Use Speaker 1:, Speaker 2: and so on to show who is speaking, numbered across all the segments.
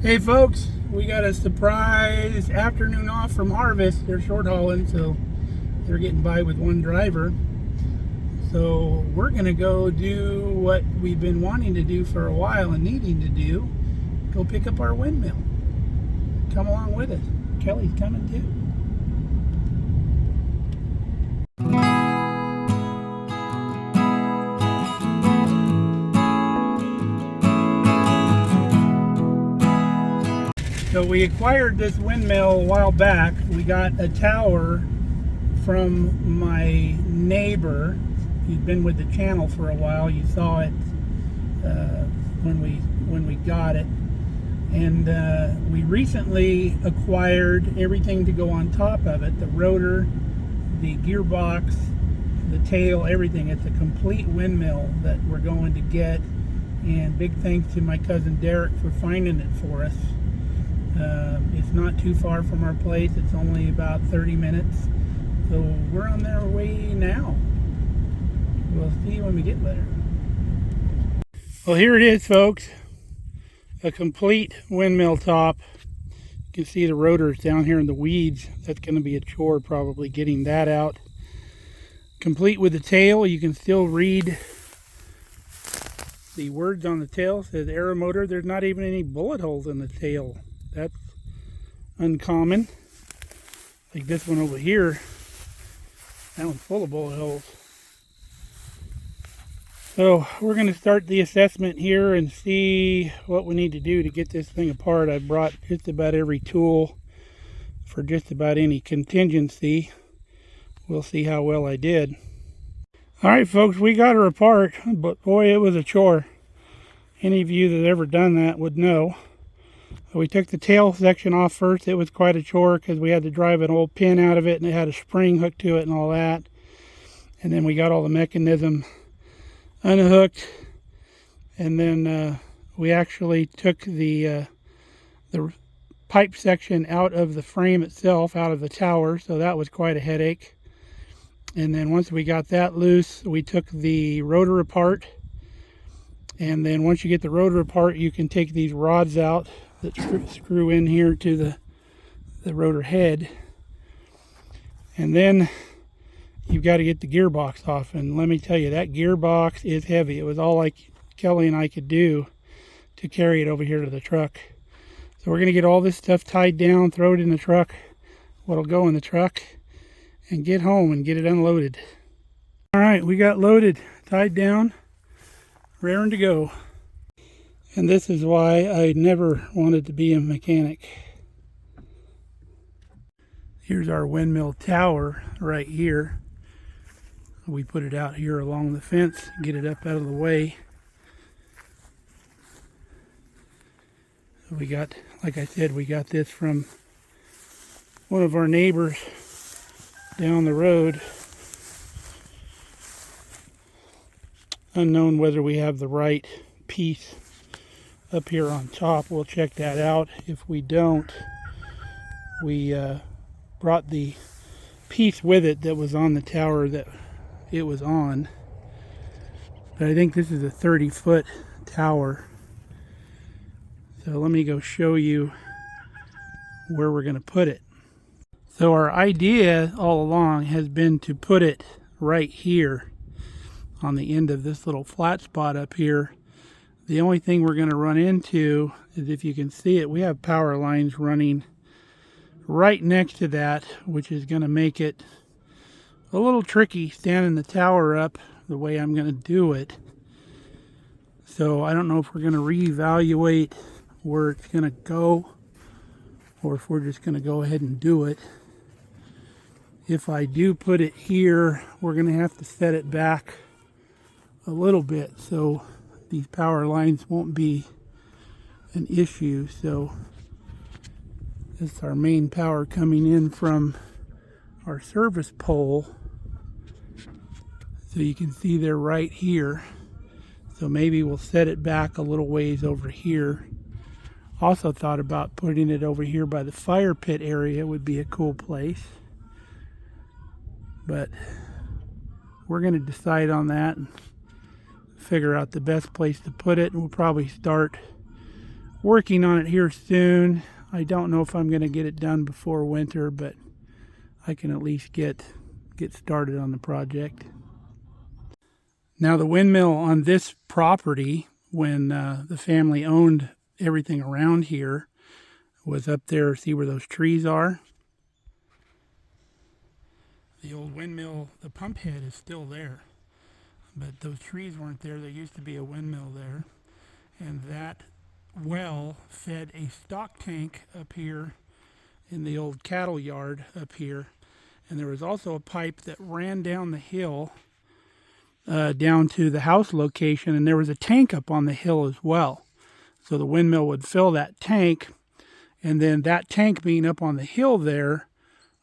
Speaker 1: Hey folks, we got a surprise afternoon off from harvest. They're short hauling, so they're getting by with one driver. So we're gonna go do what we've been wanting to do for a while and needing to do. Go pick up our windmill. Come along with us. Kelly's coming too. So we acquired this windmill a while back. We got a tower from my neighbor. He's been with the channel for a while. You saw it when we got it. And we recently acquired everything to go on top of it. The rotor, the gearbox, the tail, everything. It's a complete windmill that we're going to get. And big thanks to my cousin Darrick for finding it for us. It's not too far from our place. It's only about 30 minutes. So we're on their way now. We'll see you when we get there. Well, here it is, folks. A complete windmill top. You can see the rotors down here in the weeds. That's going to be a chore probably getting that out. Complete with the tail. You can still read the words on the tail. It says aero motor. There's not even any bullet holes in the tail. That's uncommon. Like this one over here. That one's full of bullet holes. So we're going to start the assessment here and see what we need to do to get this thing apart. I brought just about every tool for just about any contingency. We'll see how well I did. Alright folks, we got her apart, but boy, it was a chore. Any of you that ever done that would know. We took the tail section off first. It was quite a chore because we had to drive an old pin out of it and it had a spring hooked to it and all that. And then we got all the mechanism unhooked, and then we actually took the pipe section out of the frame itself, out of the tower, so that was quite a headache. And then once we got that loose, we took the rotor apart, and then once you get the rotor apart, you can take these rods out that screw in here to the rotor head, and then you've got to get the gearbox off. And let me tell you, that gearbox is heavy. It was all like Kelly and I could do to carry it over here to the truck. So we're going to get all this stuff tied down, throw it in the truck, what'll go in the truck, and get home and get it unloaded. All right, we got loaded, tied down, raring to go. And this is why I never wanted to be a mechanic. Here's our windmill tower right here. We put it out here along the fence, get it up out of the way. We got, like I said, we got this from one of our neighbors down the road. Unknown whether we have the right piece up here on top. We'll check that out. If we don't, we brought the piece with it that was on the tower that it was on. But I think this is a 30-foot tower. So let me go show you where we're going to put it. So our idea all along has been to put it right here on the end of this little flat spot up here. The only thing we're going to run into is, if you can see it, we have power lines running right next to that, which is going to make it a little tricky standing the tower up the way I'm going to do it. So I don't know if we're going to reevaluate where it's going to go, or if we're just going to go ahead and do it. If I do put it here, we're going to have to set it back a little bit so these power lines won't be an issue. So this is our main power coming in from our service pole. So you can see they're right here. So maybe we'll set it back a little ways over here. Also thought about putting it over here by the fire pit area. Would be a cool place. But we're going to decide on that and figure out the best place to put it. And we'll probably start working on it here soon. I don't know if I'm going to get it done before winter, but I can at least get started on the project. Now the windmill on this property, when the family owned everything around here, was up there. See where those trees are? The old windmill, the pump head is still there, but those trees weren't there. There used to be a windmill there, and that well fed a stock tank up here in the old cattle yard up here, and there was also a pipe that ran down the hill down to the house location, and there was a tank up on the hill as well. So the windmill would fill that tank, and then that tank being up on the hill there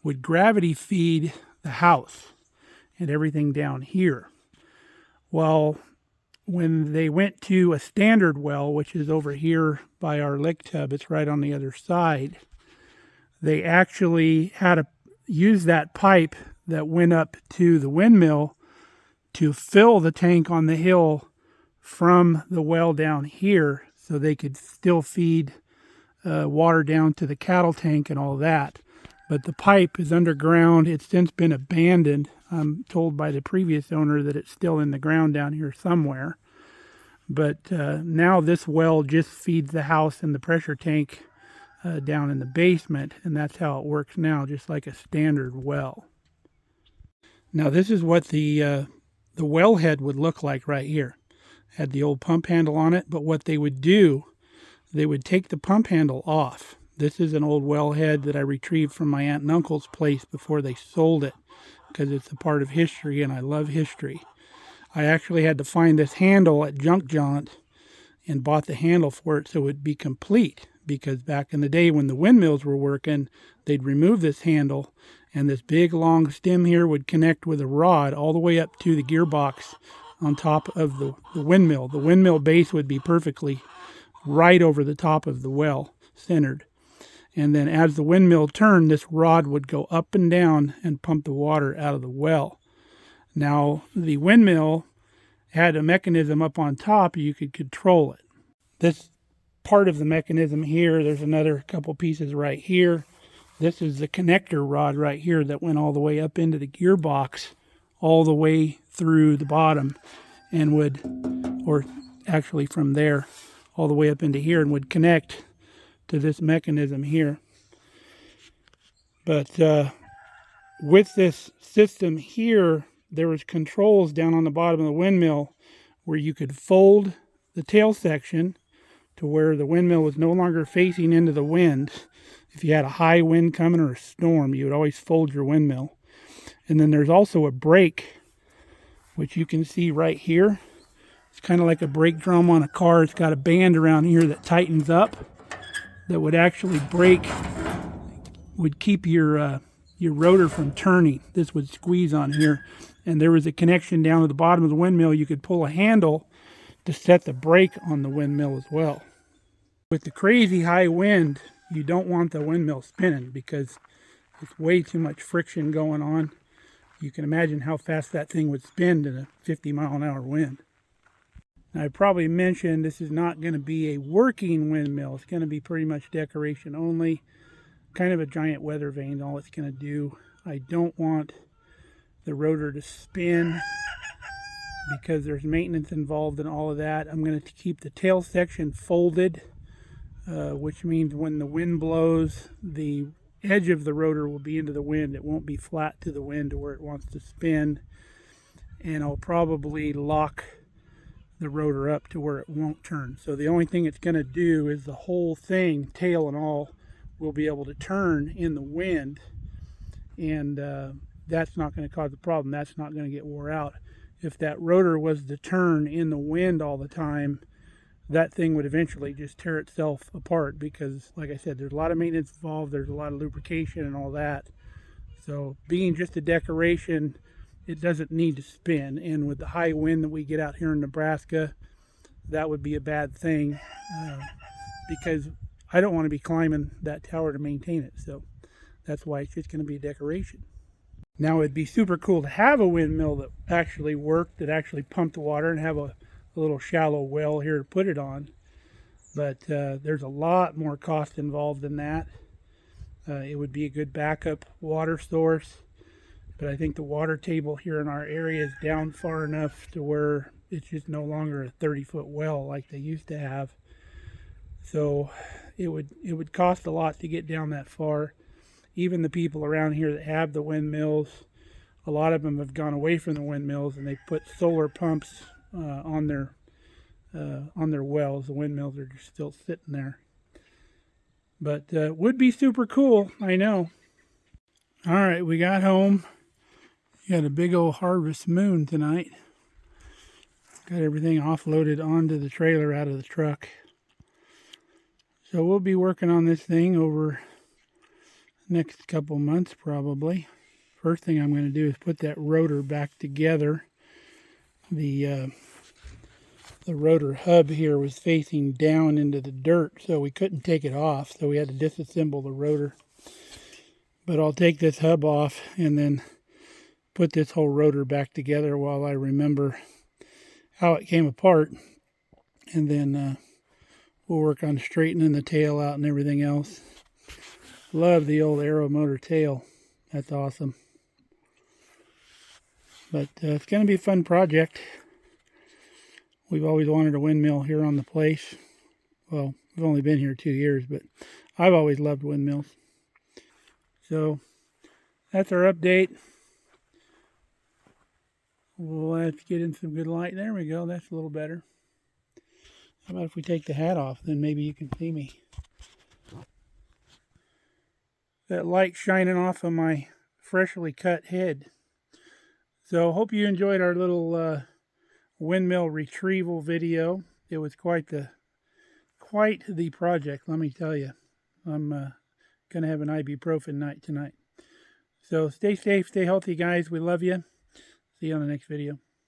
Speaker 1: would gravity feed the house and everything down here. Well, when they went to a standard well, which is over here by our lick tub, it's right on the other side, they actually had to use that pipe that went up to the windmill to fill the tank on the hill from the well down here, so they could still feed water down to the cattle tank and all that. But the pipe is underground. It's since been abandoned. I'm told by the previous owner that it's still in the ground down here somewhere. But now this well just feeds the house and the pressure tank down in the basement, and that's how it works now, just like a standard well. Now this is what the wellhead would look like right here. Had the old pump handle on it, but what they would do, they would take the pump handle off. This is an old wellhead that I retrieved from my aunt and uncle's place before they sold it, because it's a part of history and I love history. I actually had to find this handle at Junk Jaunt and bought the handle for it so it would be complete, because back in the day when the windmills were working, they'd remove this handle and this big long stem here would connect with a rod all the way up to the gearbox on top of the windmill. The windmill base would be perfectly right over the top of the well, centered. And then as the windmill turned, this rod would go up and down and pump the water out of the well. Now, the windmill had a mechanism up on top, you could control it. This part of the mechanism here, there's another couple pieces right here. This is the connector rod right here that went all the way up into the gearbox, all the way through the bottom, and would, or actually from there, all the way up into here, and would connect to this mechanism here. But with this system here, there was controls down on the bottom of the windmill where you could fold the tail section to where the windmill was no longer facing into the wind. If you had a high wind coming or a storm, you would always fold your windmill. And then there's also a brake, which you can see right here. It's kind of like a brake drum on a car. It's got a band around here that tightens up, that would actually brake, would keep your rotor from turning. This would squeeze on here, and there was a connection down at the bottom of the windmill. You could pull a handle to set the brake on the windmill as well. With the crazy high wind, you don't want the windmill spinning because it's way too much friction going on. You can imagine how fast that thing would spin in a 50-mile-an-hour wind. Now, I probably mentioned this is not going to be a working windmill. It's going to be pretty much decoration only. Kind of a giant weather vane, all it's going to do. I don't want the rotor to spin because there's maintenance involved in all of that. I'm going to keep the tail section folded, which means when the wind blows, the edge of the rotor will be into the wind. It won't be flat to the wind to where it wants to spin. And I'll probably lock the rotor up to where it won't turn. So the only thing it's going to do is the whole thing, tail and all, will be able to turn in the wind, and that's not going to cause a problem. That's not going to get wore out. If that rotor was to turn in the wind all the time, that thing would eventually just tear itself apart because, like I said, there's a lot of maintenance involved, there's a lot of lubrication and all that. So being just a decoration, it doesn't need to spin. And with the high wind that we get out here in Nebraska, that would be a bad thing because I don't want to be climbing that tower to maintain it. So that's why it's just going to be a decoration. Now it'd be super cool to have a windmill that actually worked, that actually pumped the water, and have a little shallow well here to put it on. But there's a lot more cost involved in that. It would be a good backup water source, but I think the water table here in our area is down far enough to where it's just no longer a 30-foot well like they used to have. So it would cost a lot to get down that far. Even the people around here that have the windmills, a lot of them have gone away from the windmills and they put solar pumps on their wells. The windmills are just still sitting there. But would be super cool, I know. All right, we got home. Got a big old harvest moon tonight. Got everything offloaded onto the trailer out of the truck. So we'll be working on this thing over the next couple months probably. First thing I'm going to do is put that rotor back together. The rotor hub here was facing down into the dirt, so we couldn't take it off, so we had to disassemble the rotor. But I'll take this hub off and then put this whole rotor back together while I remember how it came apart, and then we'll work on straightening the tail out and everything else. Love the old aero motor tail. That's awesome. But it's going to be a fun project. We've always wanted a windmill here on the place. Well, we've only been here 2 years, but I've always loved windmills. So that's our update. We'll have to get in some good light. There we go. That's a little better. How about if we take the hat off, then maybe you can see me. That light shining off of my freshly cut head. So hope you enjoyed our little windmill retrieval video. It was quite the project, let me tell you. I'm going to have an ibuprofen night tonight. So stay safe, stay healthy, guys. We love you. See you on the next video.